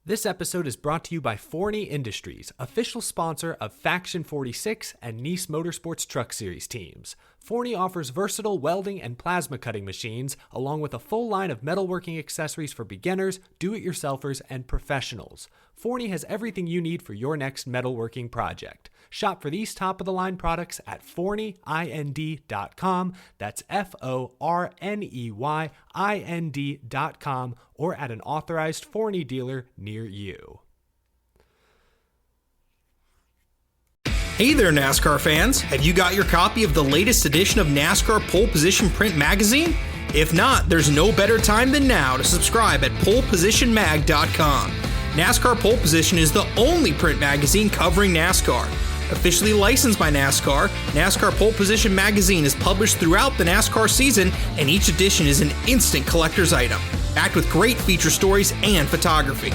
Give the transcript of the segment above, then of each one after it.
This episode is brought to you by Forney Industries, official sponsor of Faction 46 and Nice Motorsports Truck Series teams. Forney offers versatile welding and plasma cutting machines, along with a full line of metalworking accessories for beginners, do-it-yourselfers, and professionals. Forney has everything you need for your next metalworking project. Shop for these top-of-the-line products at forneyInd.com. That's FORNEYIND.com, or at an authorized Forney dealer near you. Hey there, NASCAR fans. Have you got your copy of the latest edition of NASCAR Pole Position Print Magazine? If not, there's no better time than now to subscribe at polepositionmag.com. NASCAR Pole Position is the only print magazine covering NASCAR. Officially licensed by NASCAR, NASCAR Pole Position Magazine is published throughout the NASCAR season, and each edition is an instant collector's item, packed with great feature stories and photography.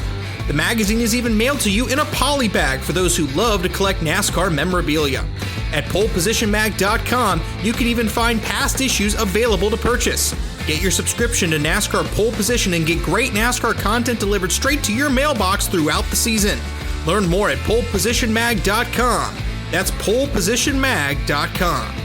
The magazine is even mailed to you in a poly bag for those who love to collect NASCAR memorabilia. At polepositionmag.com, you can even find past issues available to purchase. Get your subscription to NASCAR Pole Position and get great NASCAR content delivered straight to your mailbox throughout the season. Learn more at polepositionmag.com. That's polepositionmag.com.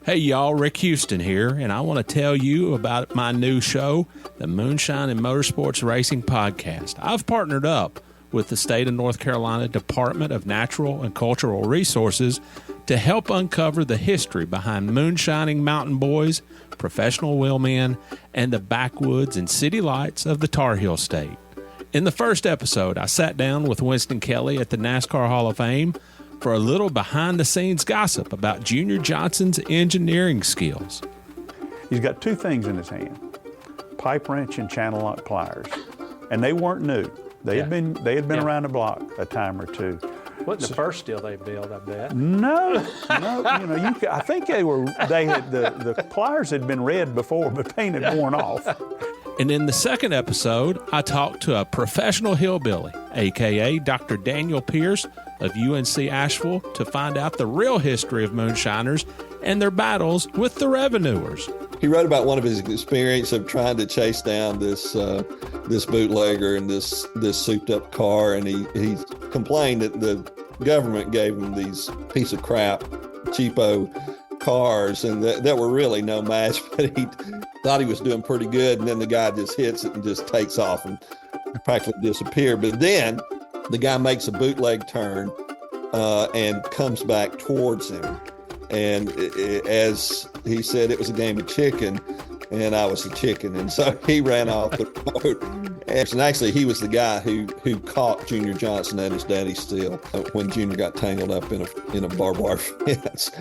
Hey y'all, Rick Houston here, and I want to tell you about my new show, the Moonshine and Motorsports Racing Podcast. I've partnered up with the state of North Carolina Department of Natural and Cultural Resources to help uncover the history behind moonshining mountain boys, professional wheelmen, and the backwoods and city lights of the Tar Heel State. In the first episode, I sat down with Winston Kelly at the NASCAR Hall of Fame for a little behind-the-scenes gossip about Junior Johnson's engineering skills. He's got two things in his hand, pipe wrench and channel lock pliers. And they weren't new. They had been around the block a time or two. Wasn't the first steel they built, I bet. No. I think the pliers had been red before, but paint had worn off. And in the second episode, I talked to a professional hillbilly, a.k.a. Dr. Daniel Pierce of UNC Asheville, to find out the real history of moonshiners and their battles with the revenuers. He wrote about one of his experience of trying to chase down this bootlegger in this souped-up car, and he complained that the government gave him these piece of crap, cheapo cars, and that were really no match, but he thought he was doing pretty good, and then the guy just hits it and just takes off and practically disappeared. But then the guy makes a bootleg turn and comes back towards him. And as he said, it was a game of chicken, and I was a chicken. And so he ran off the road. And actually, he was the guy who caught Junior Johnson at his daddy's steal when Junior got tangled up in a barbed wire fence.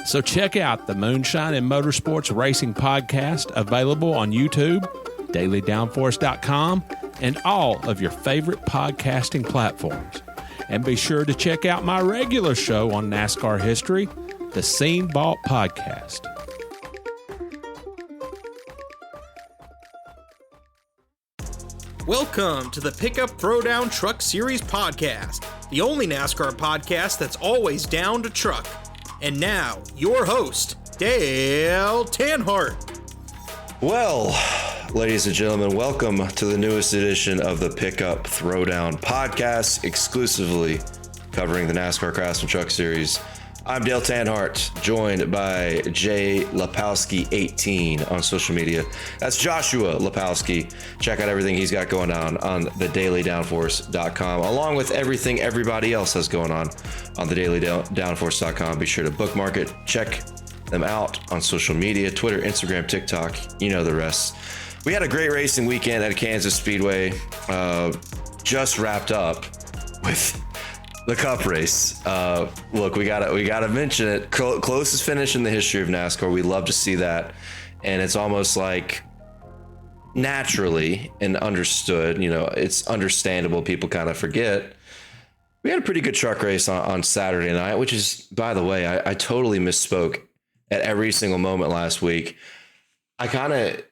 So check out the Moonshine and Motorsports Racing Podcast, available on YouTube, dailydownforce.com, and all of your favorite podcasting platforms. And be sure to check out my regular show on NASCAR history, the Scene Vault Podcast. Welcome to the Pickup Throwdown Truck Series Podcast, the only NASCAR podcast that's always down to truck. And now, your host, Dale Tanhardt. Well, ladies and gentlemen, welcome to the newest edition of the Pickup Throwdown Podcast, exclusively covering the NASCAR Craftsman Truck Series. I'm Dale Tanhardt, joined by Lipowski 18 on social media. That's Joshua Lipowski. Check out everything he's got going on thedailydownforce.com, along with everything everybody else has going on thedailydownforce.com. Be sure to bookmark it. Check them out on social media, Twitter, Instagram, TikTok. You know the rest. We had a great racing weekend at Kansas Speedway. Just wrapped up with the Cup race. Look, we gotta mention it. Closest finish in the history of NASCAR. We love to see that, and it's almost like naturally and understood. It's understandable. People kind of forget. We had a pretty good truck race on Saturday night, which is, by the way, I totally misspoke at every single moment last week. I kind of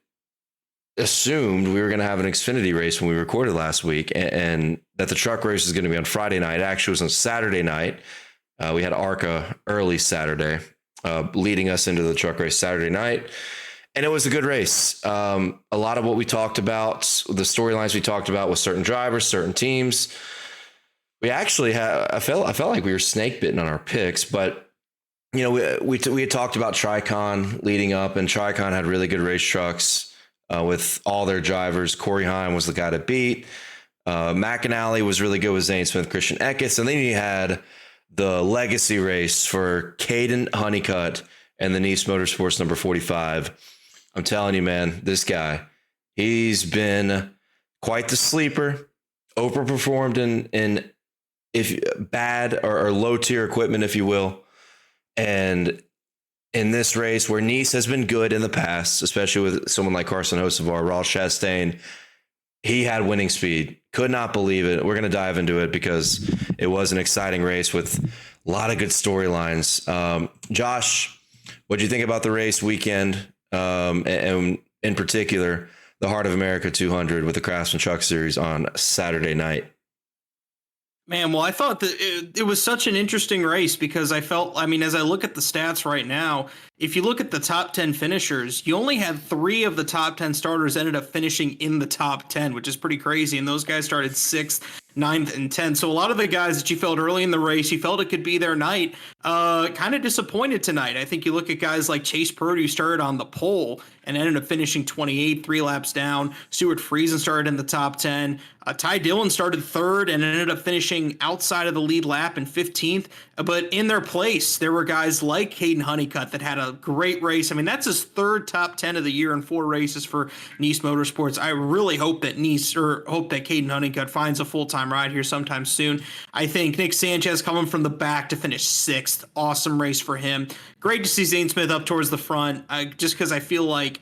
assumed we were going to have an Xfinity race when we recorded last week, and that the truck race is going to be on Friday night. Actually, it was on Saturday night. We had ARCA early Saturday, leading us into the truck race Saturday night. And it was a good race. A lot of what we talked about, the storylines we talked about with certain drivers, certain teams. We actually had, I felt like we were snake bitten on our picks, but we had talked about Tricon leading up, and Tricon had really good race trucks with all their drivers. Corey Heim was the guy to beat. McAnally was really good with Zane Smith, Christian Eckes. And then you had the legacy race for Kaden Honeycutt and the Nice Motorsports number 45. I'm telling you, man, this guy, he's been quite the sleeper, overperformed in if bad or low tier equipment, if you will. And in this race where Nice has been good in the past, especially with someone like Carson Hocevar, Ross Chastain, he had winning speed. Could not believe it. We're going to dive into it because it was an exciting race with a lot of good storylines. Josh, what do you think about the race weekend? And in particular, the Heart of America 200 with the Craftsman Truck Series on Saturday night? Man, well, I thought that it was such an interesting race because as I look at the stats right now, if you look at the top 10 finishers, you only had 3 of the top 10 starters ended up finishing in the top 10, which is pretty crazy. And those guys started 6th, 9th, and 10th. So a lot of the guys that you felt early in the race, you felt it could be their night, kind of disappointed tonight. I think you look at guys like Chase Purdy, who started on the pole and ended up finishing 28, 3 laps down. Stuart Friesen started in the top 10. Ty Dillon started 3rd and ended up finishing outside of the lead lap in 15th. But in their place, there were guys like Kaden Honeycutt that had a great race. I mean, that's his 3rd top 10 of the year in 4 races for Nice Motorsports. I really hope that Kaden Honeycutt finds a full-time ride here sometime soon. I think Nick Sanchez coming from the back to finish 6th. Awesome race for him. Great to see Zane Smith up towards the front, just because I feel like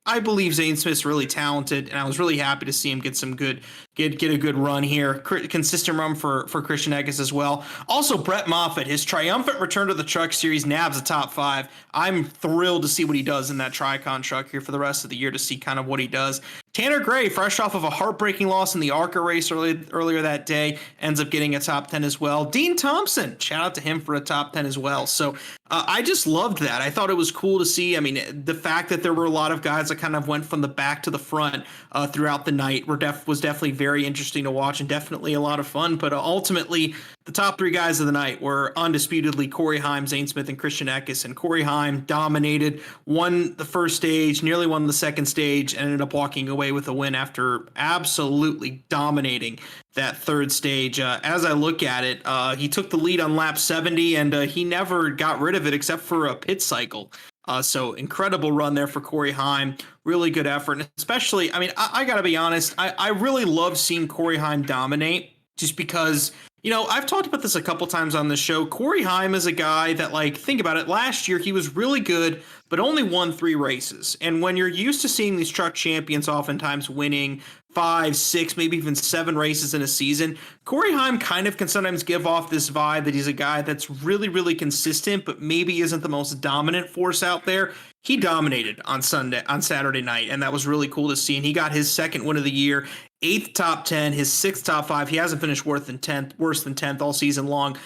I believe Zane Smith's really talented, and I was really happy to see him get a good run here. Consistent run for Christian Eckes as well. Also, Brett Moffitt, his triumphant return to the Truck Series, nabs a top 5. I'm thrilled to see what he does in that Tricon truck here for the rest of the year, to see kind of what he does. Tanner Gray, fresh off of a heartbreaking loss in the ARCA race earlier that day, ends up getting a top 10 as well. Dean Thompson, shout out to him for a top 10 as well. So I just loved that. I thought it was cool to see. I mean, the fact that there were a lot of guys that kind of went from the back to the front throughout the night was definitely very interesting to watch and definitely a lot of fun. But ultimately, the top 3 guys of the night were undisputedly Corey Heim, Zane Smith, and Christian Eckes. And Corey Heim dominated, won the first stage, nearly won the second stage, and ended up walking away with a win after absolutely dominating that 3rd stage. As I look at it, he took the lead on lap 70, and he never got rid of it except for a pit cycle. So incredible run there for Corey Heim. Really good effort. And especially, I mean, I got to be honest, I really love seeing Corey Heim dominate just because, I've talked about this a couple times on the show. Corey Heim is a guy that, think about it. Last year, he was really good, but only won 3 races. And when you're used to seeing these truck champions oftentimes winning 5, 6, maybe even 7 races in a season, Corey Heim kind of can sometimes give off this vibe that he's a guy that's really, really consistent, but maybe isn't the most dominant force out there. He dominated on Saturday night, and that was really cool to see. And he got his 2nd win of the year, 8th top 10, his 6th top 5. He hasn't finished worse than 10th all season long.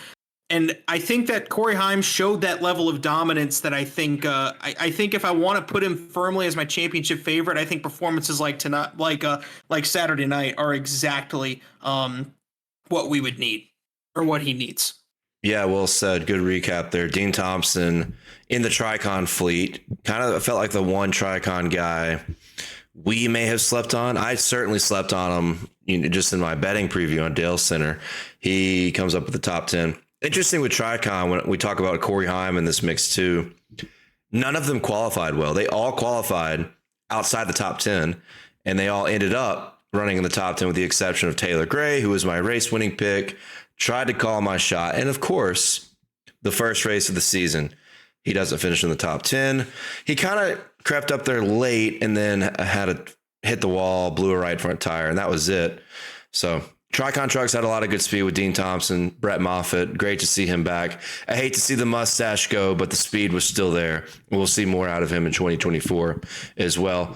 And I think that Corey Heim showed that level of dominance that I think if I want to put him firmly as my championship favorite, I think performances like tonight, like Saturday night, are exactly what we would need or what he needs. Yeah, well said. Good recap there. Dean Thompson in the Tricon fleet, kind of felt like the one Tricon guy we may have slept on. I certainly slept on him, just in my betting preview on Dale Center. He comes up with the top 10. Interesting with Tricon, when we talk about Corey Heim in this mix too, none of them qualified well. They all qualified outside the top 10, and they all ended up running in the top 10 with the exception of Taylor Gray, who was my race winning pick. Tried to call my shot. And of course, the first race of the season, he doesn't finish in the top 10. He kind of crept up there late and then had to hit the wall, blew a right front tire, and that was it. So Tricon Trucks had a lot of good speed with Dean Thompson, Brett Moffitt. Great to see him back. I hate to see the mustache go, but the speed was still there. We'll see more out of him in 2024 as well.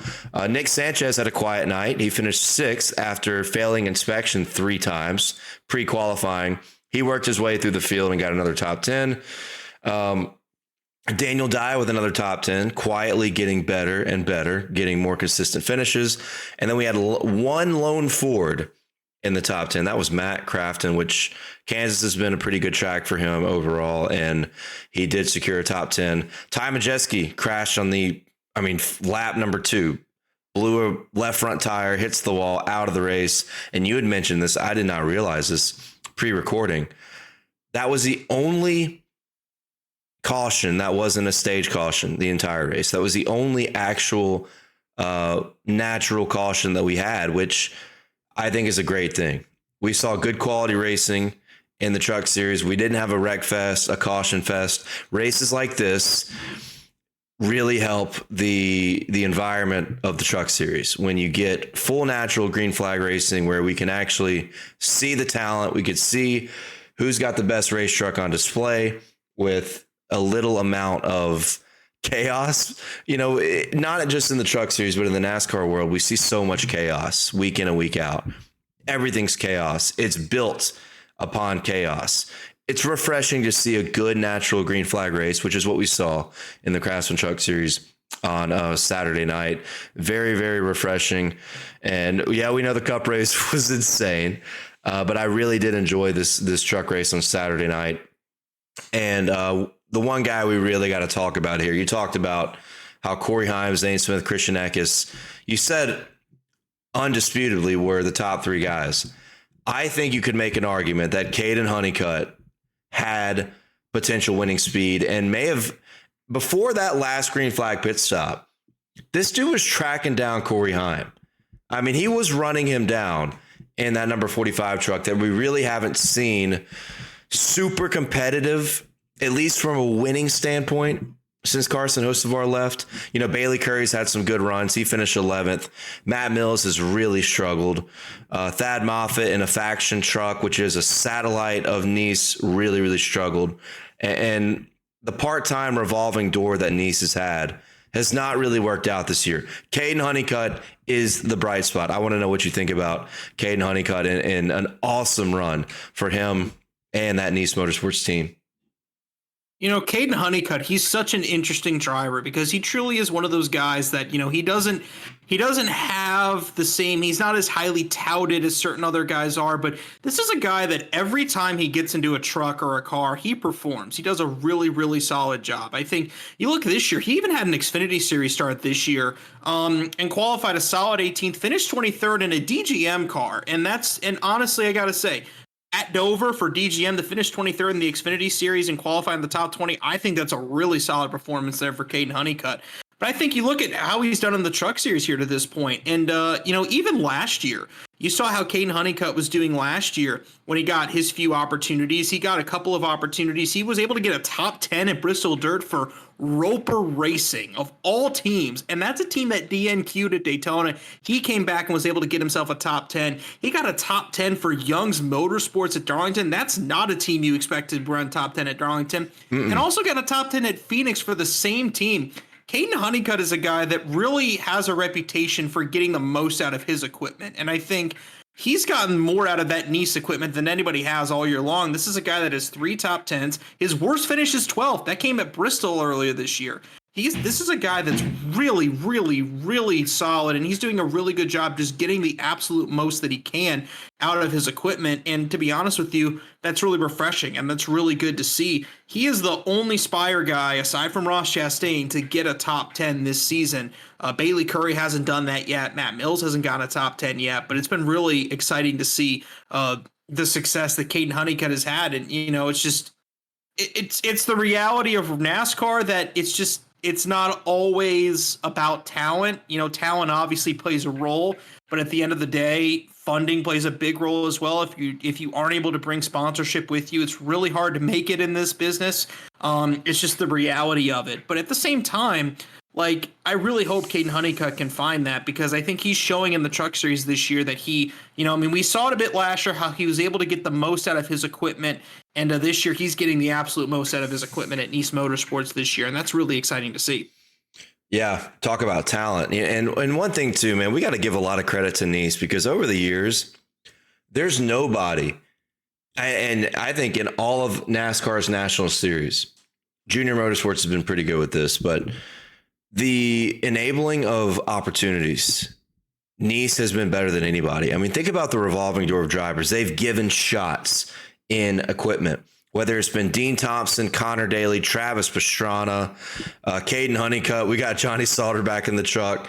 Nick Sanchez had a quiet night. He finished 6th after failing inspection 3 times pre-qualifying. He worked his way through the field and got another top 10. Daniel Dye with another top 10, quietly getting better and better, getting more consistent finishes. And then we had one lone Ford in the top 10. That was Matt Crafton, which Kansas has been a pretty good track for him overall. And he did secure a top 10. Ty Majeski crashed on lap number 2, blew a left front tire, hits the wall, out of the race. And you had mentioned this. I did not realize this pre-recording. That was the only caution that wasn't a stage caution the entire race. That was the only actual natural caution that we had, which I think is a great thing. We saw good quality racing in the truck series. We didn't have a wreck fest, a caution fest. Races like this really help the environment of the truck series. When you get full natural green flag racing where we can actually see the talent, we could see who's got the best race truck on display with a little amount of chaos, not just in the truck series, but in the NASCAR world, we see so much chaos week in and week out. Everything's chaos. It's built upon chaos. It's refreshing to see a good natural green flag race, which is what we saw in the Craftsman Truck Series on Saturday night. Very, very refreshing. And yeah, we know the Cup race was insane, but I really did enjoy this truck race on Saturday night. And the one guy we really got to talk about here, you talked about how Corey Heim, Zane Smith, Christian Eckes, you said undisputedly were the top 3 guys. I think you could make an argument that Kaden Honeycutt had potential winning speed and may have, before that last green flag pit stop, this dude was tracking down Corey Heim. I mean, he was running him down in that number 45 truck that we really haven't seen super competitive, at least from a winning standpoint, since Carson Hocevar left. Bailey Curry's had some good runs. He finished 11th. Matt Mills has really struggled. Thad Moffitt in a faction truck, which is a satellite of Nice, really, really struggled. And the part-time revolving door that Nice has had has not really worked out this year. Kaden Honeycutt is the bright spot. I want to know what you think about Kaden Honeycutt and an awesome run for him and that Nice Motorsports team. Kaden Honeycutt, he's such an interesting driver because he truly is one of those guys that, he doesn't have the same, he's not as highly touted as certain other guys are, but this is a guy that every time he gets into a truck or a car, he performs. He does a really, really solid job. I think you look this year, he even had an Xfinity Series start this year and qualified a solid 18th, finished 23rd in a DGM car. And honestly, I got to say, at Dover for DGM to finish 23rd in the Xfinity Series and qualify in the top 20, I think that's a really solid performance there for Kaden Honeycutt. But I think you look at how he's done in the Truck Series here to this point, and even last year, you saw how Kaden Honeycutt was doing last year when he got his few opportunities. He got a couple of opportunities. He was able to get a top 10 at Bristol Dirt for Roper Racing of all teams, and that's a team that DNQ'd at Daytona. He came back and was able to get himself a top 10. He got a top 10 for Young's Motorsports at Darlington. That's not a team you expect to run top 10 at Darlington. And also got a top 10 at Phoenix for the same team. Kaden Honeycutt is a guy that really has a reputation for getting the most out of his equipment. And I think he's gotten more out of that Nice equipment than anybody has all year long. This is a guy that has 3 top 10s. His worst finish is 12th. That came at Bristol earlier this year. This is a guy that's really, really, really solid, and he's doing a really good job just getting the absolute most that he can out of his equipment. And to be honest with you, that's really refreshing, and that's really good to see. He is the only Spire guy, aside from Ross Chastain, to get a top 10 this season. Bailey Curry hasn't done that yet. Matt Mills hasn't gotten a top 10 yet, but it's been really exciting to see the success that Kaden Honeycutt has had. And, it's just it's the reality of NASCAR that it's not always about talent. Talent obviously plays a role, but at the end of the day, funding plays a big role as well. If you aren't able to bring sponsorship with you, it's really hard to make it in this business. It's just the reality of it. But at the same time, I really hope Kaden Honeycutt can find that, because I think he's showing in the Truck Series this year that we saw it a bit last year, how he was able to get the most out of his equipment. And this year, he's getting the absolute most out of his equipment at Nice Motorsports this year. And that's really exciting to see. Yeah, talk about talent. And one thing, too, man, we got to give a lot of credit to Nice, because over the years, there's nobody, and I think in all of NASCAR's National Series, Junior Motorsports has been pretty good with this, but the enabling of opportunities, Nice has been better than anybody. I mean, think about the revolving door of drivers. They've given shots in equipment, whether it's been Dean Thompson, Connor Daly, Travis Pastrana, Kaden Honeycutt. We got Johnny Salter back in the truck.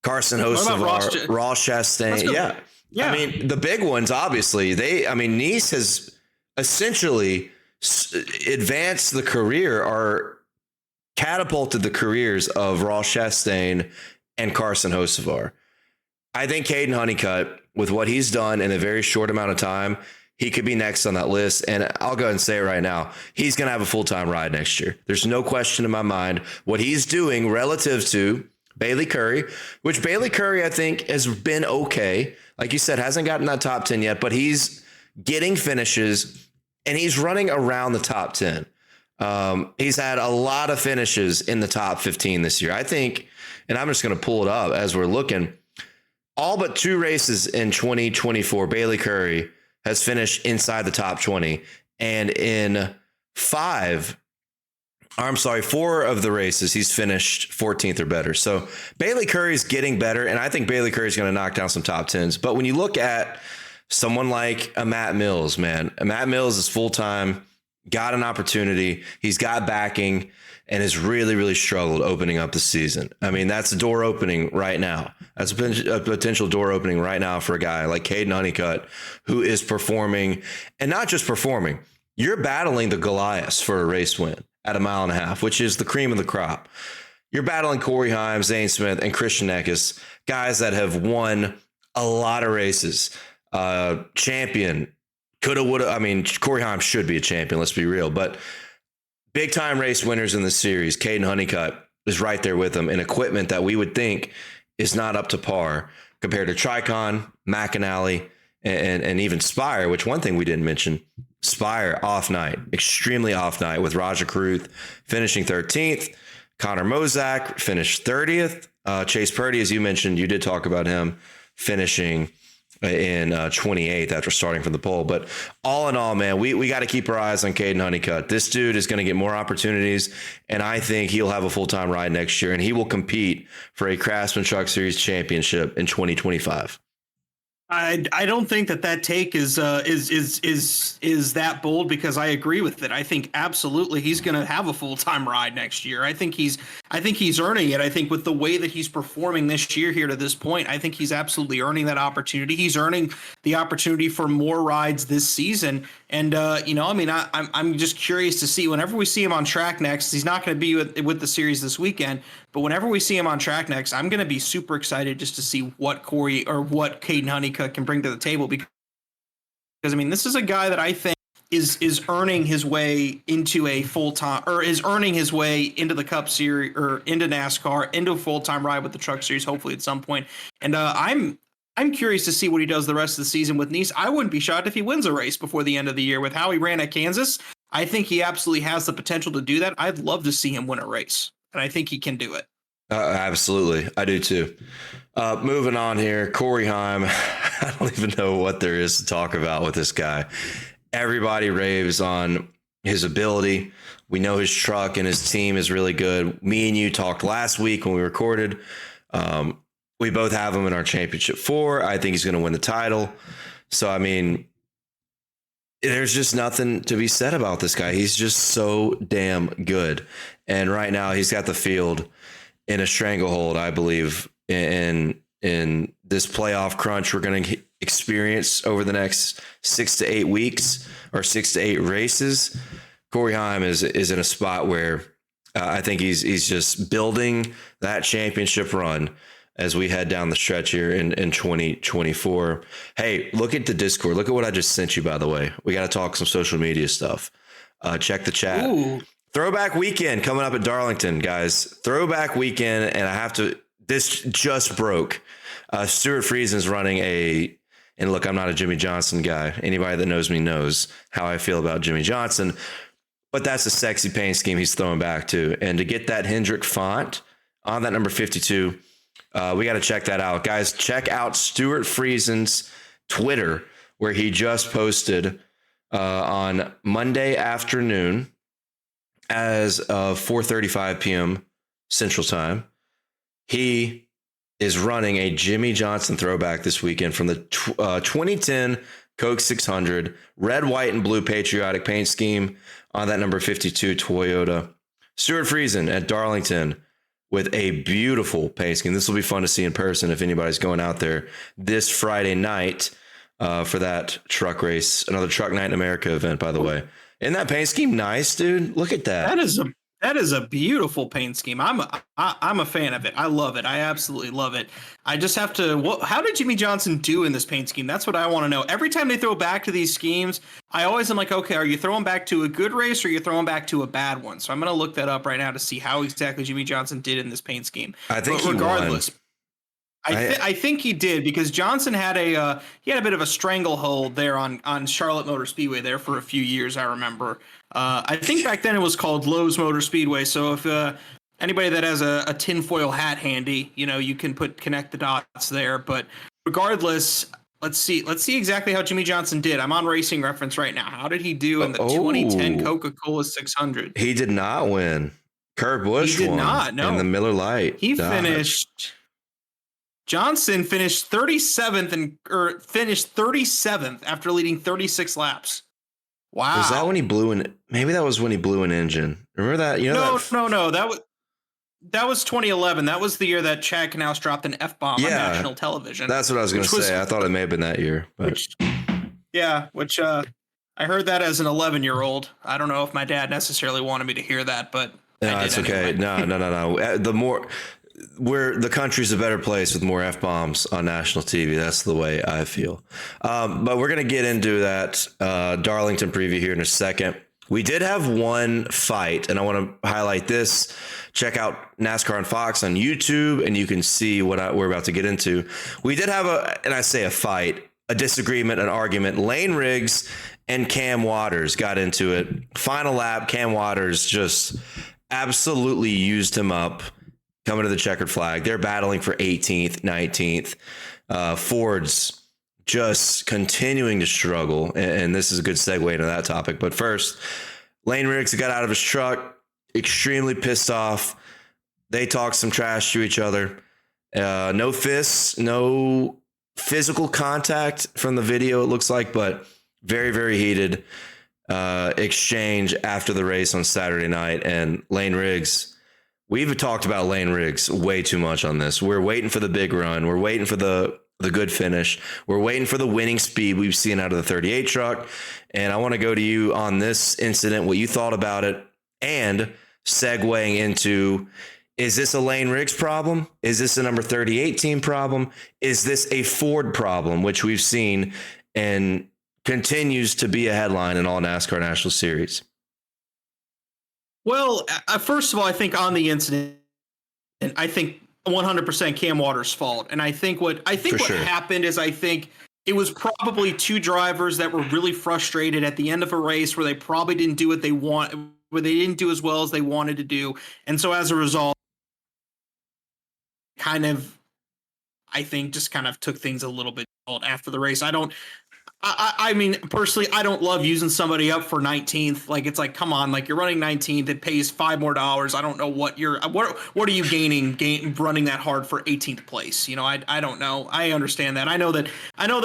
Carson Hocevar, Ross Chastain. Yeah. I mean, the big ones, obviously, Nice has essentially advanced the career or catapulted the careers of Ross Chastain and Carson Hocevar. I think Kaden Honeycutt, with what he's done in a very short amount of time, he could be next on that list. And I'll go ahead and say it right now. He's going to have a full-time ride next year. There's no question in my mind what he's doing relative to Bailey Curry, which Bailey Curry, I think, has been okay. Like you said, hasn't gotten that top 10 yet, but he's getting finishes and he's running around the top 10. He's had a lot of finishes in the top 15 this year. I think, and I'm just going to pull it up as we're looking, all but 2 races in 2024, Bailey Curry has finished inside the top 20. And in 4 of the races, he's finished 14th or better. So Bailey Curry's getting better, and I think Bailey Curry's going to knock down some top 10s. But when you look at someone like a Matt Mills, man, Matt Mills is full-time, got an opportunity, he's got backing, and has really, really struggled opening up the season. I mean, that's a door opening right now. That's a potential door opening right now for a guy like Kaden Honeycutt, who is performing, and not just performing. You're battling the Goliaths for a race win at 1.5 miles, which is the cream of the crop. You're battling Corey Heim, Zane Smith, and Christian Eckes, guys that have won a lot of races. Champion, coulda, woulda. I mean, Corey Heim should be a champion, let's be real, but big time race winners in the series. Kaden Honeycutt is right there with them in equipment that we would think is not up to par compared to Tricon, McAnally, and even Spire, which one thing we didn't mention, Spire off night, extremely off night with Raja Caruth finishing 13th. Connor Mozak finished 30th. Chase Purdy, as you mentioned, you did talk about him finishing in 28th after starting from the pole. But all in all, man, we got to keep our eyes on Kaden Honeycutt. This dude is going to get more opportunities, and I think he'll have a full-time ride next year, and he will compete for a Craftsman Truck Series championship in 2025. I don't think that take is that bold, because I agree with it. I think absolutely he's going to have a full-time ride next year. I think he's earning it. I think with the way that he's performing this year here to this point, I think he's absolutely earning that opportunity. He's earning the opportunity for more rides this season. And I'm just curious to see, whenever we see him on track next, he's not going to be with the series this weekend, but whenever we see him on track next, I'm going to be super excited just to see what Kaden Honeycutt can bring to the table, because I mean, this is a guy that I think is earning his way into a full-time, or is earning his way into the Cup Series or into NASCAR, into a full-time ride with the Truck Series, hopefully at some point. And I'm curious to see what he does the rest of the season with Nice. I wouldn't be shocked if he wins a race before the end of the year. With how he ran at Kansas, I think he absolutely has the potential to do that. I'd love to see him win a race, and I think he can do it. Absolutely. I do too. Moving on here, Corey Heim. I don't even know what there is to talk about with this guy. Everybody raves on his ability. We know his truck and his team is really good. Me and you talked last week when we recorded. We both have him in our championship 4. I think he's going to win the title. So, I mean, there's just nothing to be said about this guy. He's just so damn good. And right now he's got the field in a stranglehold, I believe, in this playoff crunch we're going to experience over the next 6 to 8 weeks, or 6 to 8 races. Corey Heim is in a spot where I think he's just building that championship run as we head down the stretch here in 2024. Hey, look at the Discord. Look at what I just sent you, by the way. We got to talk some social media stuff. Check the chat. Ooh. Throwback weekend coming up at Darlington, guys. Throwback weekend, and this just broke. Stuart Friesen's running and look, I'm not a Jimmy Johnson guy. Anybody that knows me knows how I feel about Jimmy Johnson, but that's a sexy paint scheme he's throwing back to. And to get that Hendrick font on that number 52, we got to check that out. Guys, check out Stuart Friesen's Twitter, where he just posted on Monday afternoon as of 4:35 p.m. Central Time. He is running a Jimmy Johnson throwback this weekend from the 2010 Coke 600 red, white, and blue patriotic paint scheme on that number 52 Toyota. Stuart Friesen at Darlington with a beautiful paint scheme. This will be fun to see in person if anybody's going out there this Friday night for that truck race. Another Truck Night in America event, by the way. Isn't that paint scheme nice, dude? Look at that. That is a beautiful paint scheme. I'm a fan of it. I love it. I absolutely love it. I just have to. How did Jimmy Johnson do in this paint scheme? That's what I want to know. Every time they throw back to these schemes, I always am like, okay, are you throwing back to a good race or are you throwing back to a bad one? So I'm going to look that up right now to see how exactly Jimmy Johnson did in this paint scheme. I think regardless. I think he did, because Johnson had a bit of a stranglehold there on Charlotte Motor Speedway there for a few years. I remember. I think back then it was called Lowe's Motor Speedway. So if anybody that has a tinfoil hat handy, you can connect the dots there. But regardless, let's see exactly how Jimmy Johnson did. I'm on Racing Reference right now. How did he do in the 2010 Coca-Cola 600? He did not win. Kurt Busch won. In the Miller Lite. Johnson finished 37th after leading 36 laps. Wow. Was that when he blew an? Maybe that was when he blew an engine. Remember that? No. That was 2011. That was the year that Chad Knaus dropped an F-bomb on national television. That's what I was going to say. I thought it may have been that year. Which I heard that as an 11-year-old. I don't know if my dad necessarily wanted me to hear that, but no, it's okay. Anyway. No. The more. The country's a better place with more F-bombs on national TV. That's the way I feel. But we're going to get into that Darlington preview here in a second. We did have one fight, and I want to highlight this. Check out NASCAR on Fox on YouTube, and you can see what we're about to get into. We did have a disagreement, an argument. Layne Riggs and Cam Waters got into it. Final lap, Cam Waters just absolutely used him up. Coming to the checkered flag. They're battling for 18th, 19th. Ford's just continuing to struggle. And this is a good segue into that topic. But first, Layne Riggs got out of his truck, extremely pissed off. They talked some trash to each other. No fists, no physical contact from the video, it looks like, but very, very heated exchange after the race on Saturday night. And Layne Riggs, we've talked about Layne Riggs way too much on this. We're waiting for the big run. We're waiting for the good finish. We're waiting for the winning speed we've seen out of the 38 truck. And I want to go to you on this incident, what you thought about it, and segueing into, is this a Layne Riggs problem? Is this a number 38 team problem? Is this a Ford problem, which we've seen and continues to be a headline in all NASCAR National Series? Well, first of all, I think on the incident, and I think 100% Cam Waters' fault. And I think what happened is, I think it was probably two drivers that were really frustrated at the end of a race where they probably didn't do what they want, where they didn't do as well as they wanted to do. And so as a result, I think just took things a little bit after the race. I mean, personally, I don't love using somebody up for 19th. Like, it's like, come on, like, you're running 19th. It pays $5 more. I don't know what are you gaining running that hard for 18th place? I don't know. I understand that. I know that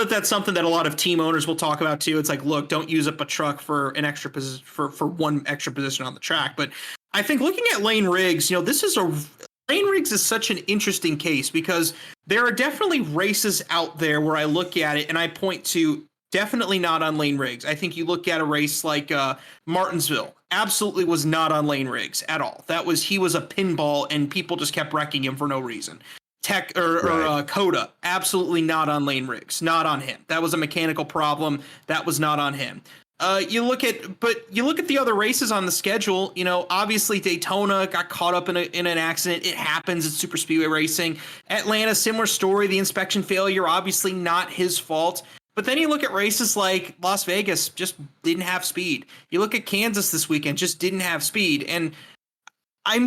that's something that a lot of team owners will talk about too. It's like, look, don't use up a truck for an extra position for one extra position on the track. But I think looking at Layne Riggs, Layne Riggs is such an interesting case, because there are definitely races out there where I look at it and I point to, definitely not on Layne Riggs. I think you look at a race like Martinsville, absolutely was not on Layne Riggs at all. He was a pinball and people just kept wrecking him for no reason. Coda, absolutely not on Layne Riggs, not on him. That was a mechanical problem. That was not on him. You look at the other races on the schedule. Obviously Daytona got caught up in an accident. It happens. It's super speedway racing. Atlanta, similar story. The inspection failure, obviously not his fault. But then you look at races like Las Vegas, just didn't have speed. You look at Kansas this weekend, just didn't have speed. And I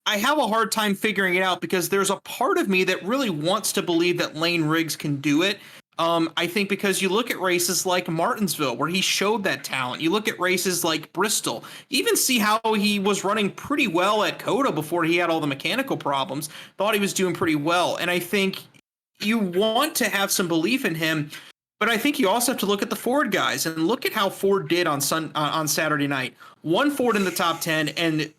have a hard time figuring it out, because there's a part of me that really wants to believe that Layne Riggs can do it. I think because you look at races like Martinsville, where he showed that talent. You look at races like Bristol. You even see how he was running pretty well at COTA before he had all the mechanical problems. Thought he was doing pretty well. And I think you want to have some belief in him. But I think you also have to look at the Ford guys and look at how Ford did on Saturday night. One Ford in the top 10, and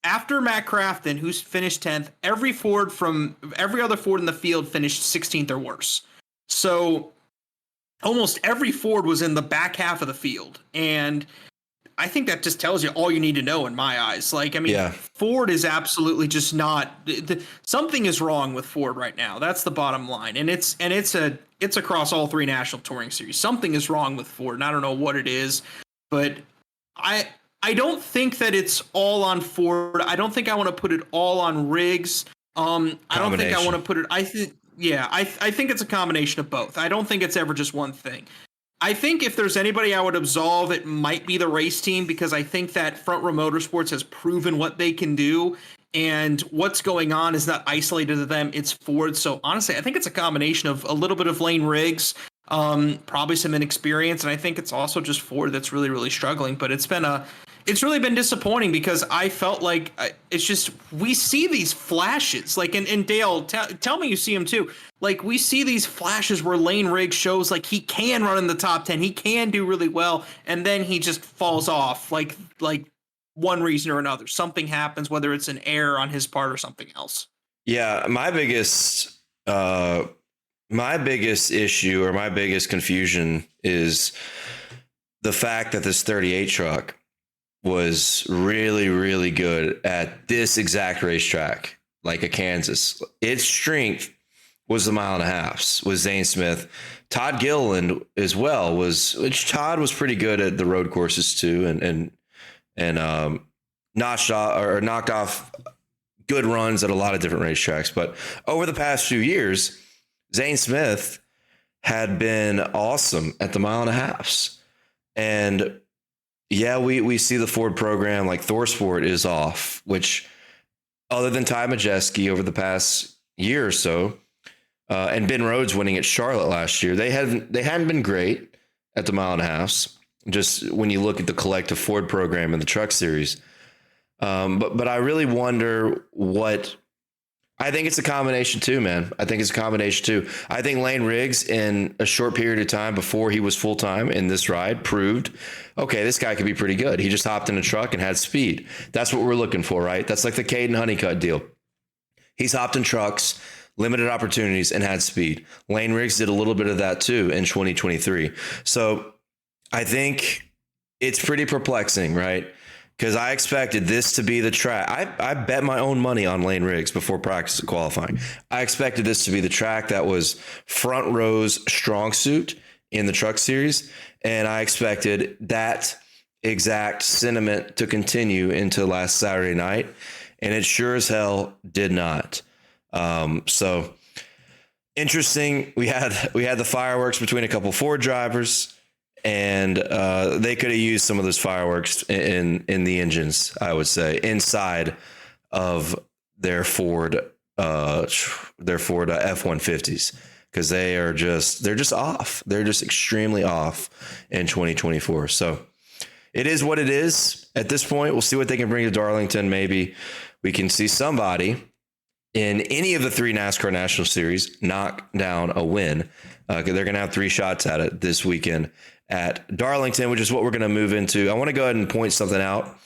after Matt Crafton, who's finished 10th, every other Ford in the field finished 16th or worse. So almost every Ford was in the back half of the field. And I think that just tells you all you need to know in my eyes. Ford is absolutely just not something is wrong with Ford right now. That's the bottom line. And it's across all three National Touring Series. Something is wrong with Ford, and I don't know what it is, but I don't think that it's all on Ford. I don't think I want to put it all on Riggs. I don't think I want to put it. I think it's a combination of both. I don't think it's ever just one thing. I think if there's anybody I would absolve, it might be the race team, because I think that Front Row Motorsports has proven what they can do, and what's going on is not isolated to them. It's Ford. So honestly, I think it's a combination of a little bit of Layne Riggs, probably some inexperience, and I think it's also just Ford that's really, really struggling. But it's really been disappointing, because I felt like it's just, we see these flashes, like, and Dale, tell me you see them too. Like, we see these flashes where Layne Riggs shows like he can run in the top 10, he can do really well, and then he just falls off, like one reason or another. Something happens, whether it's an error on his part or something else. Yeah, my biggest issue or my biggest confusion is the fact that this 38 truck was really, really good at this exact racetrack, like a Kansas. Its strength was the 1.5 miles, was Zane Smith. Todd Gilliland as well Todd was pretty good at the road courses too, and knocked off good runs at a lot of different racetracks. But over the past few years, Zane Smith had been awesome at the 1.5 miles. And yeah, we see the Ford program, like ThorSport is off, which other than Ty Majeski over the past year or so, and Ben Rhodes winning at Charlotte last year, they hadn't been great at the 1.5 miles. Just when you look at the collective Ford program in the Truck Series, but I really wonder what. I think it's a combination too, man. I think it's a combination too. I think Layne Riggs, in a short period of time before he was full time in this ride, proved, okay, this guy could be pretty good. He just hopped in a truck and had speed. That's what we're looking for, right? That's like the Kaden Honeycutt deal. He's hopped in trucks, limited opportunities, and had speed. Layne Riggs did a little bit of that too in 2023. So I think it's pretty perplexing, right? Because I expected this to be the track. I bet my own money on Layne Riggs before practice and qualifying. I expected this to be the track that was Front Row's strong suit in the Truck Series. And I expected that exact sentiment to continue into last Saturday night. And it sure as hell did not. So interesting. We had the fireworks between a couple Ford drivers. And they could have used some of those fireworks in the engines, I would say, inside of their Ford F-150s, because they're just off. They're just extremely off in 2024. So it is what it is at this point. We'll see what they can bring to Darlington. Maybe we can see somebody in any of the 3 NASCAR National Series knock down a win. They're going to have 3 shots at it this weekend at Darlington, which is what we're going to move into. I want to go ahead and point something out.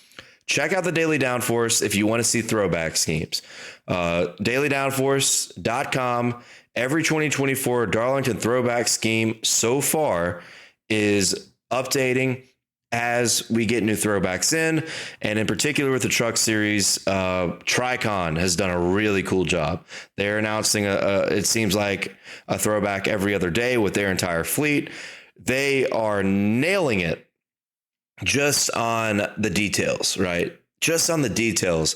Check out the Daily Downforce if you want to see throwback schemes. DailyDownforce.com. Every 2024 Darlington throwback scheme so far is updating as we get new throwbacks in. And in particular with the Truck Series, Tricon has done a really cool job. They're announcing, it seems like, a throwback every other day with their entire fleet. They are nailing it just on the details, right? Just on the details.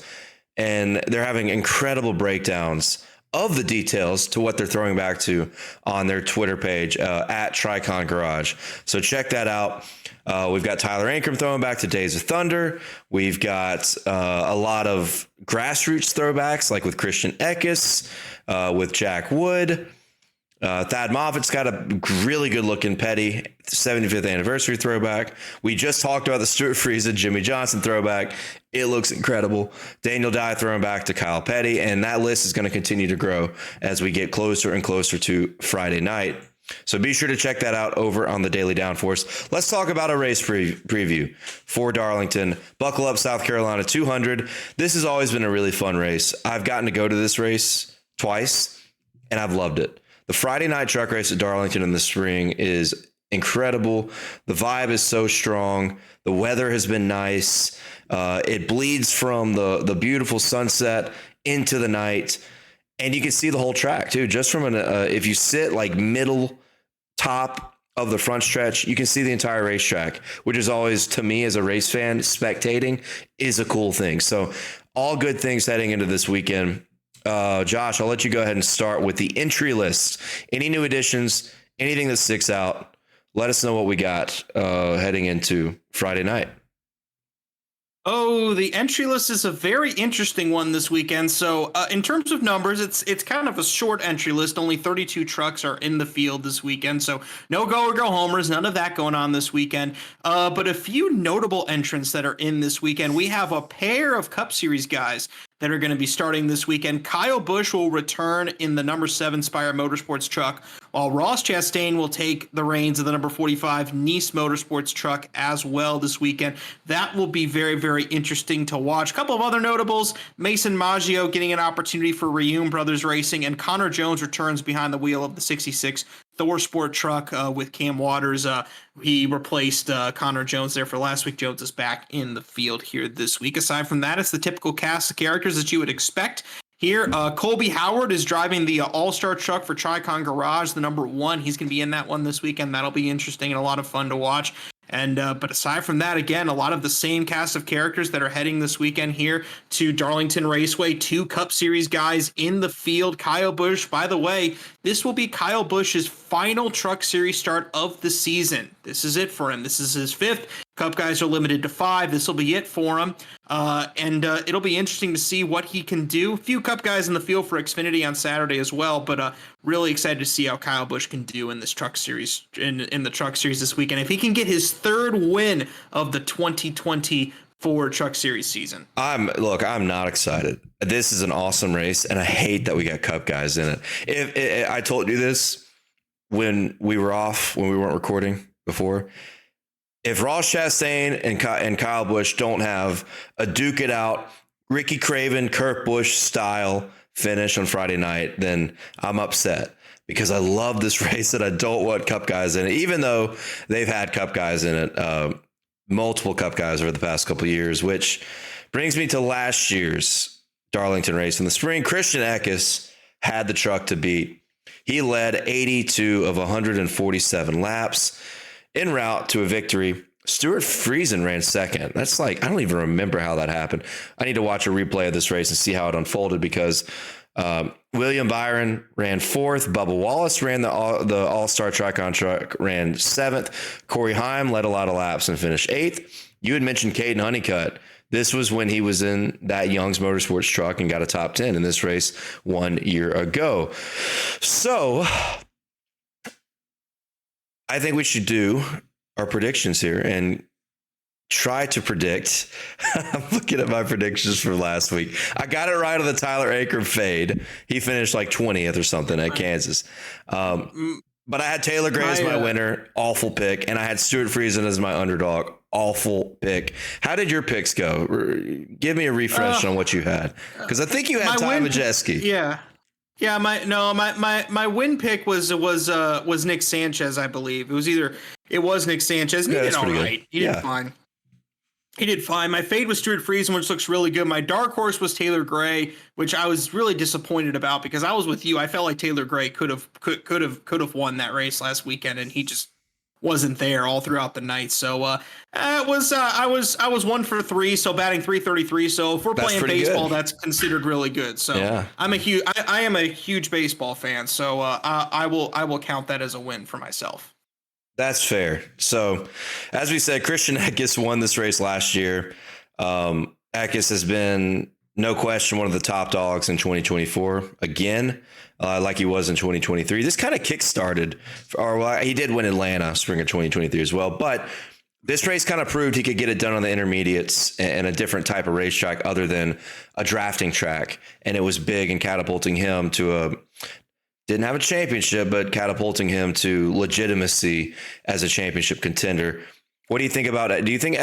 And they're having incredible breakdowns of the details to what they're throwing back to on their Twitter page at Tricon Garage. So check that out. We've got Tyler Ankrum throwing back to Days of Thunder. We've got a lot of grassroots throwbacks, like with Christian Eckes, with Jack Wood. Thad Moffat's got a really good looking Petty 75th anniversary throwback. We just talked about the Stuart Friesen Jimmy Johnson throwback. It looks incredible. Daniel Dye throwing back to Kyle Petty, and that list is going to continue to grow as we get closer and closer to Friday night. So be sure to check that out over on the Daily Downforce. Let's talk about a race preview for Darlington. Buckle up, South Carolina 200. This has always been a really fun race. I've gotten to go to this race twice, and I've loved it. The Friday night truck race at Darlington in the spring is incredible. The vibe is so strong. The weather has been nice. It bleeds from the beautiful sunset into the night. And you can see the whole track too, just from if you sit like middle top of the front stretch, you can see the entire racetrack, which is always, to me as a race fan, spectating is a cool thing. So all good things heading into this weekend. Josh, I'll let you go ahead and start with the entry list. Any new additions, anything that sticks out, let us know what we got heading into Friday night. Oh, the entry list is a very interesting one this weekend. So in terms of numbers, it's kind of a short entry list. Only 32 trucks are in the field this weekend. So no go or go homers, none of that going on this weekend. But a few notable entrants that are in this weekend. We have a pair of Cup Series guys that are going to be starting this weekend. Kyle Busch will return in the number 7 Spire Motorsports truck, while Ross Chastain will take the reins of the number 45 Nice Motorsports truck as well this weekend. That will be very, very interesting to watch. A couple of other notables: Mason Maggio getting an opportunity for Reum Brothers Racing, and Connor Jones returns behind the wheel of the 66 Thor Sport truck with Cam Waters. He replaced Connor Jones there for last week. Jones is back in the field here this week. Aside from that, it's the typical cast of characters that you would expect. Here, Colby Howard is driving the All-Star truck for Tricon Garage, the number 1. He's going to be in that one this weekend. That'll be interesting and a lot of fun to watch. And but aside from that, again, a lot of the same cast of characters that are heading this weekend here to Darlington Raceway. 2 Cup Series guys in the field. Kyle Busch, by the way, this will be Kyle Busch's final Truck Series start of the season. This is it for him. This is his 5th. Cup guys are limited to 5. This will be it for him. And it'll be interesting to see what he can do. A few Cup guys in the field for Xfinity on Saturday as well, but really excited to see how Kyle Busch can do in this Truck Series, in the Truck Series this weekend. If he can get his 3rd win of the 2024 Truck Series season. I'm not excited. This is an awesome race, and I hate that we got Cup guys in it. If I told you this when we were off, when we weren't recording before. If Ross Chastain and Kyle Busch don't have a duke it out, Ricky Craven, Kurt Busch style finish on Friday night, then I'm upset because I love this race and I don't want Cup guys in it, even though they've had Cup guys in it, multiple Cup guys over the past couple of years, which brings me to last year's Darlington race in the spring. Christian Eckes had the truck to beat. He led 82 of 147 laps. En route to a victory, Stuart Friesen ran 2nd. That's like, I don't even remember how that happened. I need to watch a replay of this race and see how it unfolded because William Byron ran 4th. Bubba Wallace ran the All-Star Tricon truck, ran 7th. Corey Heim led a lot of laps and finished 8th. You had mentioned Kaden Honeycutt. This was when he was in that Young's Motorsports truck and got a top 10 in this race 1 year ago. So I think we should do our predictions here and try to predict. I'm looking at my predictions from last week. I got it right on the Tyler Aker fade. He finished like 20th or something at Kansas. But I had Taylor Gray as my winner. Awful pick. And I had Stuart Friesen as my underdog. Awful pick. How did your picks go? Give me a refresh on what you had. Because I think you had Ty Majeski. Yeah. Yeah, my win pick was Nick Sanchez, I believe. It was Nick Sanchez. And he did all right. He did fine. He did fine. My fade was Stuart Friesen, which looks really good. My dark horse was Taylor Gray, which I was really disappointed about because I was with you. I felt like Taylor Gray could have won that race last weekend, and he just wasn't there all throughout the night. So I was 1 for 3, so batting .333. So if we're playing baseball, that's considered really good. So yeah. I am a huge baseball fan. So I will count that as a win for myself. That's fair. So as we said, Christian Eckes won this race last year. Eckes has been no question, one of the top dogs in 2024 again, like he was in 2023. This kind of kick-started, he did win Atlanta spring of 2023 as well, but this race kind of proved he could get it done on the intermediates and a different type of racetrack other than a drafting track. And it was big in catapulting him to didn't have a championship, but catapulting him to legitimacy as a championship contender. What do you think about it? Do you think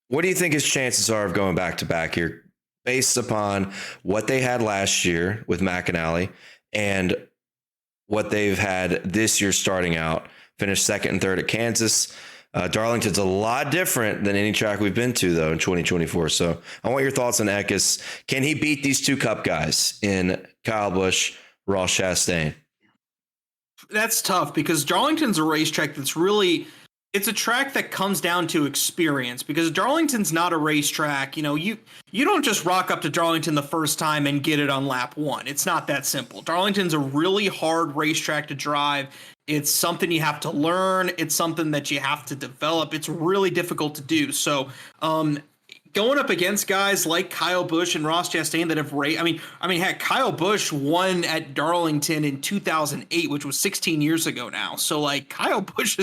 what do you think his chances are of going back to back here based upon what they had last year with McAnally and what they've had this year starting out? Finished second and third at Kansas. Darlington's a lot different than any track we've been to, though, in 2024. So I want your thoughts on Eckes. Can he beat these two Cup guys in Kyle Busch, Ross Chastain? That's tough because Darlington's a racetrack that's really, it's a track that comes down to experience because Darlington's not a racetrack. You don't just rock up to Darlington the first time and get it on lap one. It's not that simple. Darlington's a really hard racetrack to drive. It's something you have to learn. It's something that you have to develop. It's really difficult to do. So, going up against guys like Kyle Busch and Ross Chastain that have raced, heck, Kyle Busch won at Darlington in 2008, which was 16 years ago now. So, like, Kyle Busch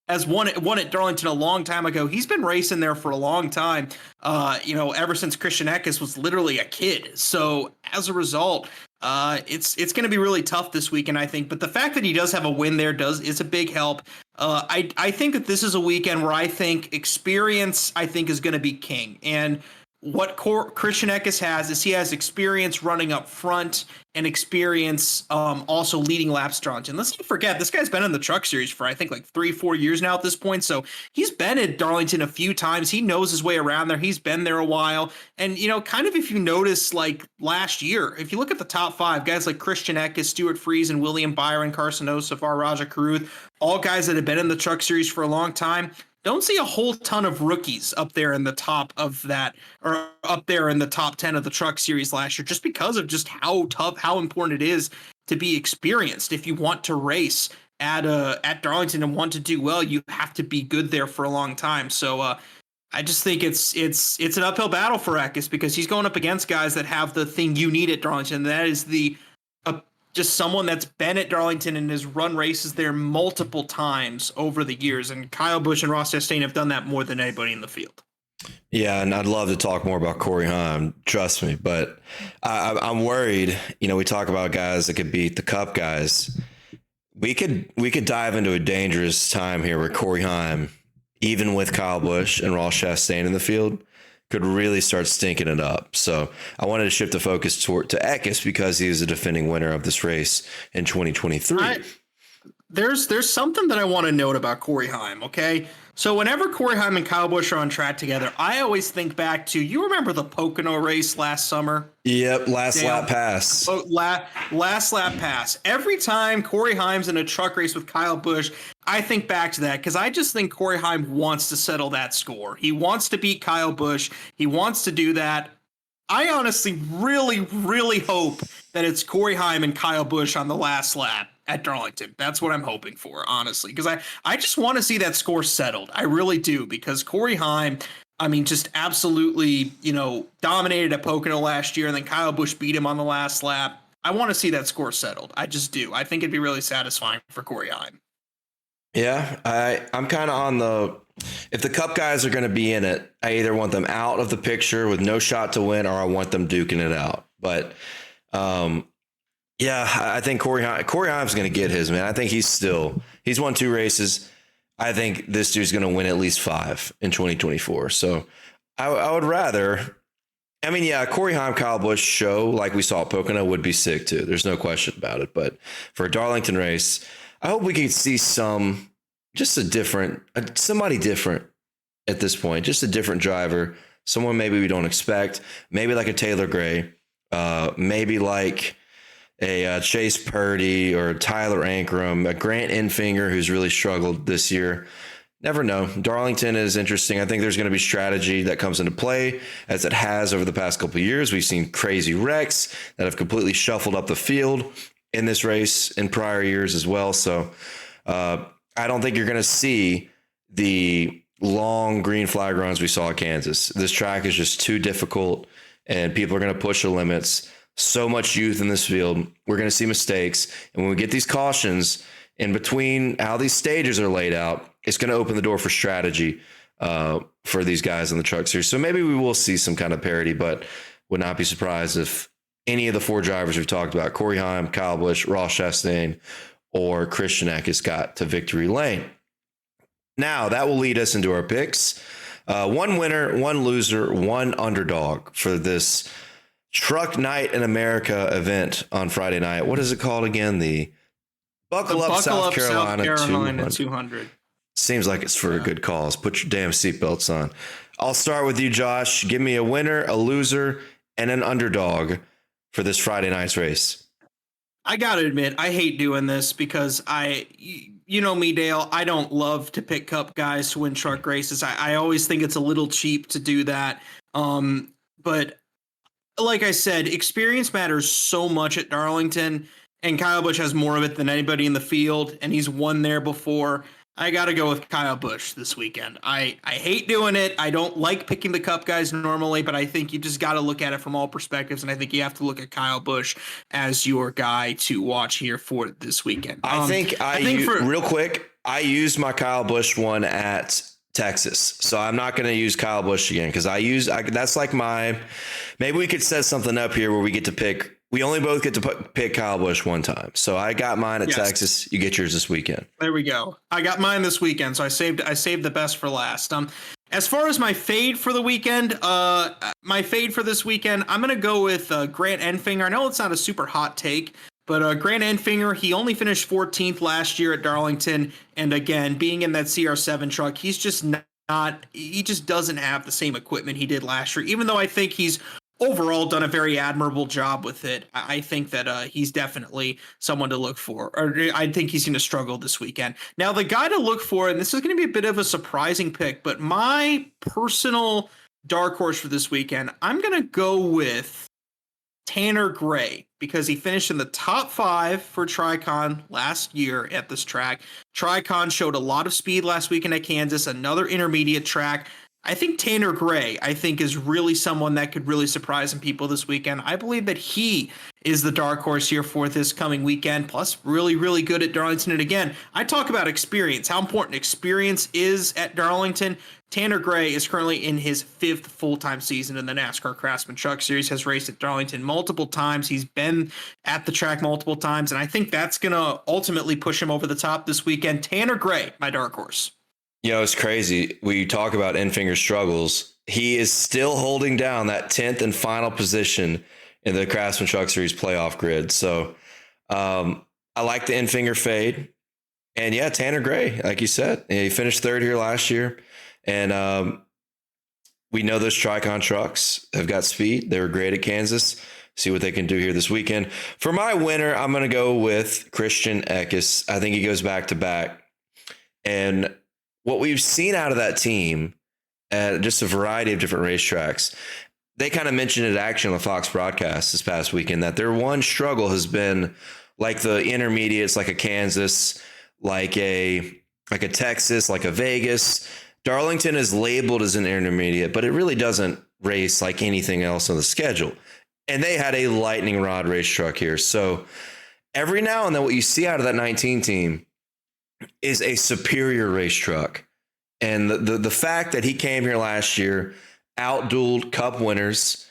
has won at Darlington a long time ago. He's been racing there for a long time, ever since Christian Eckes was literally a kid. So, as a result, it's going to be really tough this weekend, I think. But the fact that he does have a win there is a big help. I think that this is a weekend where I think experience, is going to be king. And what Christian Eckes has is he has experience running up front and experience also leading laps Darlington. Let's not forget, this guy's been in the Truck Series for, I think, like 3-4 years now at this point. So he's been at Darlington a few times. He knows his way around there. He's been there a while. And, kind of if you notice, like last year, if you look at the top five, guys like Christian Eckes, Stuart Friesen, William Byron, Carson Osafar, Raja Caruth, all guys that have been in the Truck Series for a long time. Don't see a whole ton of rookies up there in the top of that, or up there in the top 10 of the Truck Series last year, just because of just how important it is to be experienced. If you want to race at Darlington and want to do well, you have to be good there for a long time. So I just think it's an uphill battle for Eckes because he's going up against guys that have the thing you need at Darlington. And that is just someone that's been at Darlington and has run races there multiple times over the years. And Kyle Busch and Ross Chastain have done that more than anybody in the field. Yeah, and I'd love to talk more about Corey Heim, trust me. But I'm worried, we talk about guys that could beat the Cup guys. We could dive into a dangerous time here where Corey Heim, even with Kyle Busch and Ross Chastain in the field, could really start stinking it up. So I wanted to shift the focus to Eckes because he was a defending winner of this race in 2023. There's something that I want to note about Corey Heim, okay? So whenever Corey Heim and Kyle Busch are on track together, I always think back to, you remember the Pocono race last summer? Yep, last lap pass. Last lap pass. Every time Corey Heim's in a truck race with Kyle Busch, I think back to that because I just think Corey Heim wants to settle that score. He wants to beat Kyle Busch. He wants to do that. I honestly really, really hope that it's Corey Heim and Kyle Busch on the last lap at Darlington. That's what I'm hoping for, honestly, because I just want to see that score settled. I really do, because Corey Heim, just absolutely, dominated at Pocono last year, and then Kyle Busch beat him on the last lap. I want to see that score settled. I just do. I think it'd be really satisfying for Corey Heim. Yeah, I'm kind of on if the Cup guys are going to be in it, I either want them out of the picture with no shot to win, or I want them duking it out. But, yeah, I think Corey Heim's going to get his, man. I think he's won 2 races. I think this dude's going to win at least 5 in 2024. So I would rather, Corey Heim, Kyle Busch show like we saw at Pocono would be sick too. There's no question about it. But for a Darlington race, I hope we can see somebody different at this point, just a different driver, someone maybe we don't expect, maybe like a Taylor Gray, maybe like a Chase Purdy or Tyler Ankrum, a Grant Enfinger who's really struggled this year. Never know. Darlington is interesting. I think there's going to be strategy that comes into play as it has over the past couple of years. We've seen crazy wrecks that have completely shuffled up the field in this race in prior years as well. So I don't think you're going to see the long green flag runs we saw at Kansas. This track is just too difficult. and people are going to push the limits. So much youth in this field. We're going to see mistakes. And when we get these cautions in between how these stages are laid out, it's going to open the door for strategy for these guys in the truck series. So maybe we will see some kind of parity, but would not be surprised if any of the 4 drivers we've talked about, Corey Heim, Kyle Busch, Ross Chastain, or Christian Eckes got to victory lane. Now that will lead us into our picks. 1 winner, 1 loser, 1 underdog for this Truck Night in America event on Friday night. What is it called again? The Buckle Up South Carolina 200. Seems like it's for a good cause. Put your damn seatbelts on. I'll start with you, Josh. Give me a winner, a loser, and an underdog for this Friday night's race. I got to admit, I hate doing this because you know me, Dale, I don't love to pick Cup guys to win truck races. I always think it's a little cheap to do that. But like I said, experience matters so much at Darlington, and Kyle Busch has more of it than anybody in the field, and he's won there before. I got to go with Kyle Busch this weekend. I hate doing it. I don't like picking the Cup guys normally, but I think you just got to look at it from all perspectives, and I think you have to look at Kyle Busch as your guy to watch here for this weekend. I think real quick, I used my Kyle Busch one at Texas, so I'm not going to use Kyle Busch again because that's like maybe we could set something up here where we get to pick. We only both get to pick Kyle Busch one time. So I got mine at Texas. You get yours this weekend. There we go. I got mine this weekend, so I saved the best for last. As far as my fade for the weekend, my fade for this weekend, I'm going to go with Grant Enfinger. I know it's not a super hot take, but Grant Enfinger, he only finished 14th last year at Darlington. And again, being in that CR7 truck, he's just he just doesn't have the same equipment he did last year, even though I think he's overall done a very admirable job with it. I think that he's definitely someone to look for, or I think he's going to struggle this weekend. Now, the guy to look for, and this is going to be a bit of a surprising pick, but my personal dark horse for this weekend, I'm going to go with Tanner Gray because he finished in the top 5 for Tricon last year at this track. Tricon showed a lot of speed last weekend at Kansas, another intermediate track. I think Tanner Gray, is really someone that could really surprise some people this weekend. I believe that he is the dark horse here for this coming weekend, plus really, really good at Darlington. And again, I talk about experience, how important experience is at Darlington. Tanner Gray is currently in his 5th full-time season in the NASCAR Craftsman Truck Series, has raced at Darlington multiple times. He's been at the track multiple times, and I think that's going to ultimately push him over the top this weekend. Tanner Gray, my dark horse. You know, it's crazy. We talk about Enfinger's struggles. He is still holding down that 10th and final position in the Craftsman Truck Series playoff grid. So I like the Enfinger fade. And yeah, Tanner Gray, like you said, he finished 3rd here last year. And we know those Tricon trucks have got speed. They were great at Kansas. See what they can do here this weekend. For my winner, I'm going to go with Christian Eckes. I think he goes back to back. And what we've seen out of that team at just a variety of different racetracks, they kind of mentioned it actually on the Fox broadcast this past weekend that their one struggle has been like the intermediates, like a Kansas, like a Texas, like a Vegas. Darlington is labeled as an intermediate, but it really doesn't race like anything else on the schedule. And they had a lightning rod race truck here. So every now and then what you see out of that 19 team is a superior race truck. And the fact that he came here last year, outdueled Cup winners,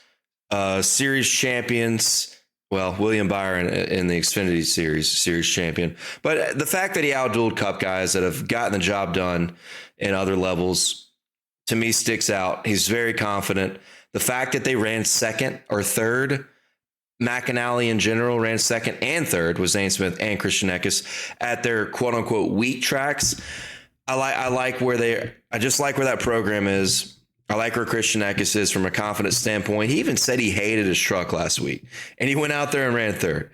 series champions, well, William Byron in the Xfinity series champion. But the fact that he outdueled Cup guys that have gotten the job done in other levels, to me, sticks out. He's very confident. The fact that they ran 2nd or 3rd, McAnally in general ran 2nd and 3rd with Zane Smith and Christian Eckes at their quote unquote weak tracks. I just like where that program is. I like where Christian Eckes is from a confidence standpoint. He even said he hated his truck last week and he went out there and ran 3rd.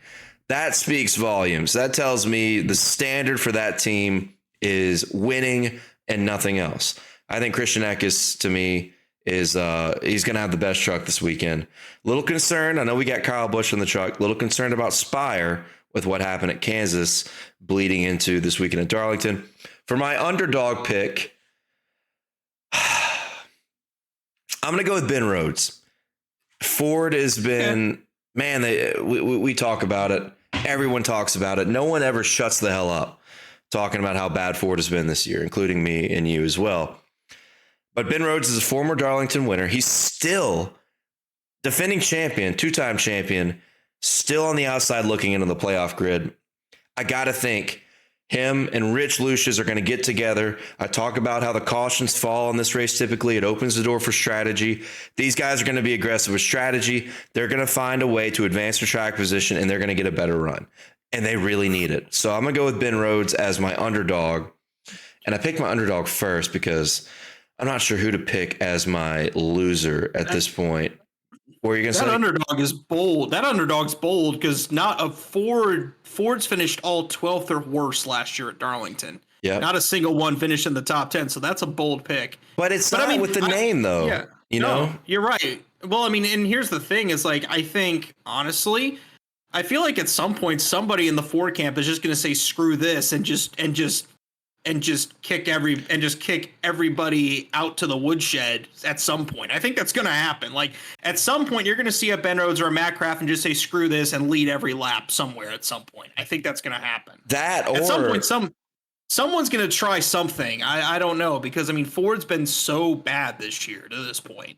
That speaks volumes. That tells me the standard for that team is winning and nothing else. I think Christian Eckes, to me, is he's going to have the best truck this weekend. Little concerned. I know we got Kyle Busch in the truck. Little concerned about Spire with what happened at Kansas bleeding into this weekend at Darlington. For my underdog pick, I'm going to go with Ben Rhodes. Ford has been, man, we talk about it. Everyone talks about it. No one ever shuts the hell up talking about how bad Ford has been this year, including me and you as well. But Ben Rhodes is a former Darlington winner. He's still defending champion, two-time champion, still on the outside looking into the playoff grid. I got to think him and Rich Lucius are going to get together. I talk about how the cautions fall in this race. Typically, it opens the door for strategy. These guys are going to be aggressive with strategy. They're going to find a way to advance their track position, and they're going to get a better run. And they really need it. So I'm going to go with Ben Rhodes as my underdog. And I picked my underdog first because I'm not sure who to pick as my loser at this point. What are you going to say? That underdog is bold. That underdog's bold because not a Ford's finished all 12th or worse last year at Darlington. Yeah. Not a single one finished in the top 10. So that's a bold pick. But it's not with the name, though. Yeah. You know? You're right. Well, I mean, and here's the thing is like, I think, honestly, I feel like at some point somebody in the Ford camp is just going to say, screw this and just kick everybody out to the woodshed at some point. I think that's going to happen. Like at some point you're going to see a Ben Rhodes or a Matt Craft and just say screw this and lead every lap somewhere at some point. I think that's going to happen. At some point someone's going to try something. I don't know because I mean Ford's been so bad this year to this point.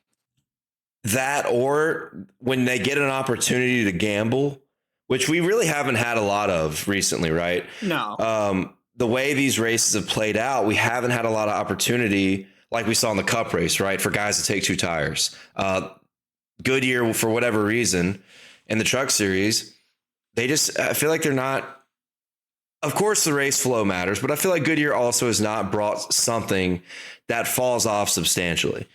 That or when they get an opportunity to gamble, which we really haven't had a lot of recently, right? No. The way these races have played out, we haven't had a lot of opportunity like we saw in the Cup race, right? For guys to take two tires. Goodyear, for whatever reason, in the Truck Series, I feel like they're not, of course the race flow matters, but I feel like Goodyear also has not brought something that falls off substantially.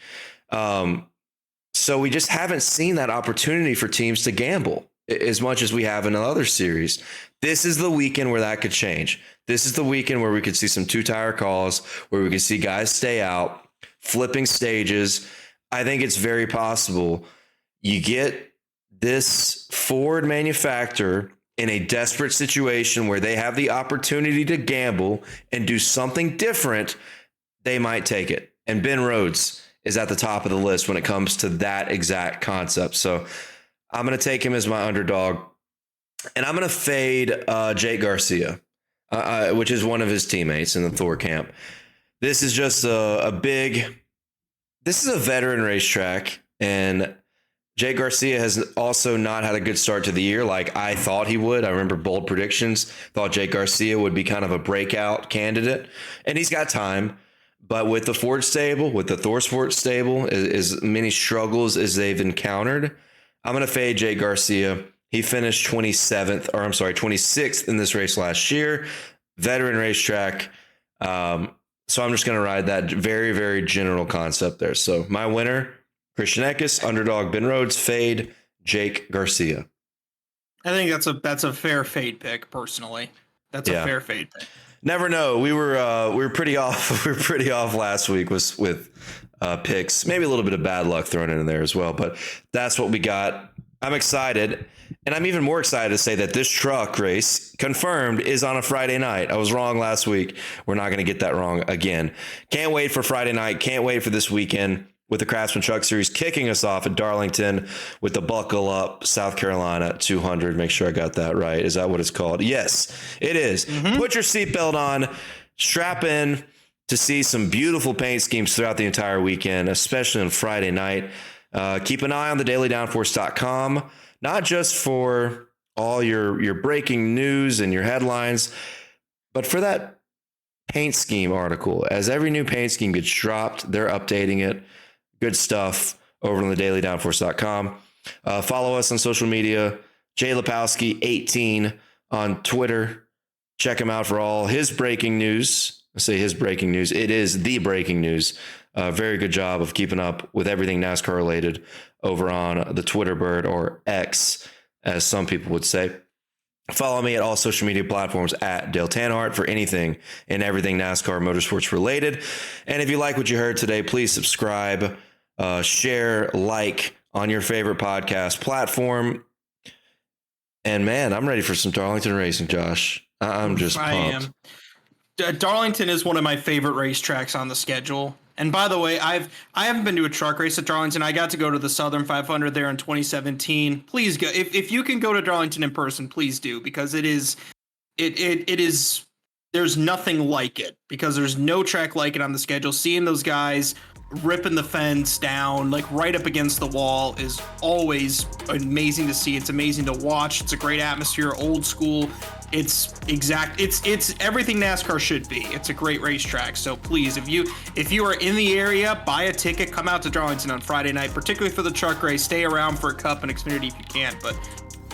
So we just haven't seen that opportunity for teams to gamble as much as we have in other series. This is the weekend where that could change. This is the weekend where we could see some two-tire calls, where we could see guys stay out, flipping stages. I think it's very possible you get this Ford manufacturer in a desperate situation where they have the opportunity to gamble and do something different. They might take it. And Ben Rhodes is at the top of the list when it comes to that exact concept. So I'm going to take him as my underdog, and I'm going to fade Jake Garcia, which is one of his teammates in the Thor camp. This is just this is a veteran racetrack, and Jake Garcia has also not had a good start to the year like I thought he would. I remember bold predictions, thought Jake Garcia would be kind of a breakout candidate, and he's got time. But with the Ford stable, with the Thor Sports stable, as many struggles as they've encountered, I'm going to fade Jake Garcia. He finished 26th in this race last year. Veteran racetrack. So I'm just going to ride that very, very general concept there. So my winner, Christian Eckes, underdog Ben Rhodes, fade Jake Garcia. I think that's a fair fade pick, personally. That's a fair fade pick. Never know. We were pretty off. We were pretty off last week with picks. Maybe a little bit of bad luck thrown in there as well. But that's what we got. I'm excited, and I'm even more excited to say that this truck race confirmed is on a Friday night. I was wrong last week. We're not going to get that wrong again. Can't wait for Friday night. Can't wait for this weekend with the Craftsman Truck Series kicking us off at Darlington with the Buckle Up South Carolina 200. Make sure I got that right. Is that what it's called? Yes, it is. Mm-hmm. Put your seatbelt on, strap in to see some beautiful paint schemes throughout the entire weekend, especially on Friday night. Keep an eye on the dailydownforce.com, not just for all your breaking news and your headlines, but for that paint scheme article. As every new paint scheme gets dropped, they're updating it. Good stuff over on the dailydownforce.com. Follow us on social media, J Lipowski 18 on Twitter. Check him out for all his breaking news. I say his breaking news. It is the breaking news. Very good job of keeping up with everything NASCAR related over on the Twitter bird, or X, as some people would say. Follow me at all social media platforms at Dale Tanhardt for anything and everything NASCAR motorsports related. And if you like what you heard today, please subscribe, share, like on your favorite podcast platform. And man, I'm ready for some Darlington racing, Josh. I'm just pumped. I am. Darlington is one of my favorite racetracks on the schedule. And by the way, I haven't been to a truck race at Darlington. I got to go to the Southern 500 there in 2017. Please go. If you can go to Darlington in person, please do, because it is there's nothing like it, because there's no track like it on the schedule. Seeing those guys ripping the fence down like right up against the wall is always amazing to see. It's amazing to watch. It's a great atmosphere, old school. It's everything NASCAR should be. It's a great racetrack. So please, if you are in the area, buy a ticket, come out to Darlington on Friday night, particularly for the truck race. Stay around for a Cup and Xfinity if you can. But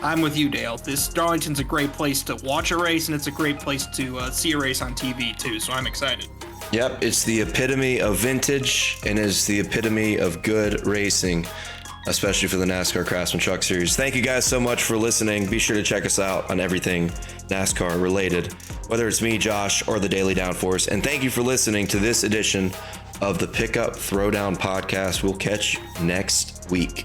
I'm with you, Dale. Darlington's a great place to watch a race, and it's a great place to see a race on TV too. So I'm excited. Yep, it's the epitome of vintage and is the epitome of good racing, especially for the NASCAR Craftsman Truck Series. Thank you guys so much for listening. Be sure to check us out on everything NASCAR related, whether it's me, Josh, or the Daily Downforce. And thank you for listening to this edition of the Pickup Throwdown Podcast. We'll catch you next week.